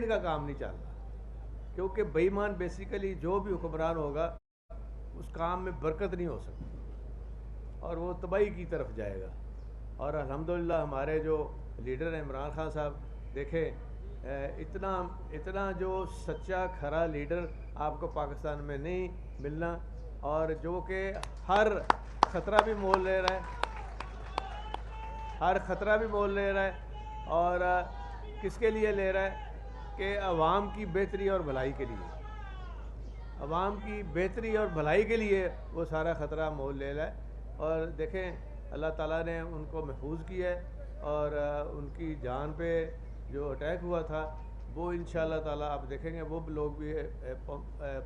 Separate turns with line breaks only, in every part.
ان کا کام نہیں چل رہا، کیونکہ بے ایمان بیسیکلی جو بھی حکمران ہوگا اس کام میں برکت نہیں ہو سکتی اور وہ تباہی کی طرف جائے گا. اور الحمدللہ ہمارے جو لیڈر ہیں عمران خان صاحب، دیکھیں اتنا جو سچا کھرا لیڈر آپ کو پاکستان میں نہیں ملنا، اور جو کہ ہر خطرہ بھی مول لے رہا ہے، اور کس کے لیے لے رہا ہے کہ عوام کی بہتری اور بھلائی کے لیے، عوام کی بہتری اور بھلائی کے لیے وہ سارا خطرہ مول لے رہا ہے. اور دیکھیں اللہ تعالیٰ نے ان کو محفوظ کیا ہے، اور ان کی جان پہ جو اٹیک ہوا تھا وہ انشاءاللہ تعالیٰ آپ دیکھیں گے وہ لوگ بھی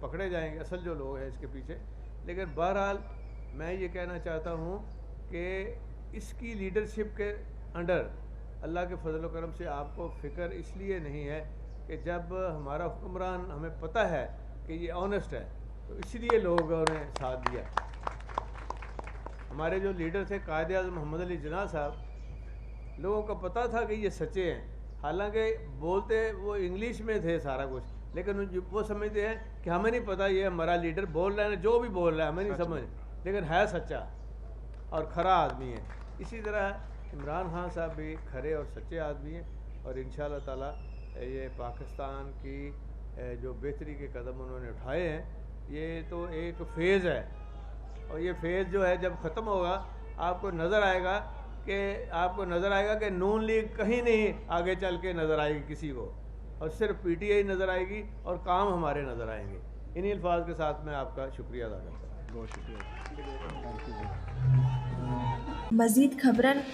پکڑے جائیں گے، اصل جو لوگ ہیں اس کے پیچھے. لیکن بہرحال میں یہ کہنا چاہتا ہوں کہ اس کی لیڈرشپ کے انڈر اللہ کے فضل و کرم سے آپ کو فکر اس لیے نہیں ہے کہ جب ہمارا حکمران ہمیں پتہ ہے کہ یہ آنیسٹ ہے تو اس لیے لوگوں نے ساتھ دیا. ہمارے جو لیڈر تھے قائد اعظم محمد علی جناح صاحب، لوگوں کو پتہ تھا کہ یہ سچے ہیں، حالانکہ بولتے وہ انگلش میں تھے سارا کچھ، لیکن وہ سمجھتے ہیں کہ ہمیں نہیں پتہ یہ ہمارا لیڈر بول رہا ہے، جو بھی بول رہا ہے ہمیں نہیں سمجھ، لیکن ہے سچا اور کھرا آدمی ہے. اسی طرح عمران خان صاحب بھی کھرے اور سچے آدمی ہیں، اور انشاءاللہ تعالیٰ یہ پاکستان کی جو بہتری کے قدم انہوں نے اٹھائے ہیں، یہ تو ایک فیز ہے، اور یہ فیز جو ہے جب ختم ہوگا آپ کو نظر آئے گا کہ نون لیگ کہیں نہیں آگے چل کے نظر آئے گی کسی کو، اور صرف پی ٹی آئی نظر آئے گی اور کام ہمارے نظر آئیں گے. انہی الفاظ کے ساتھ میں آپ کا شکریہ ادا کرتا ہوں.
بہت شکریہ.
مزید خبرن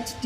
HD.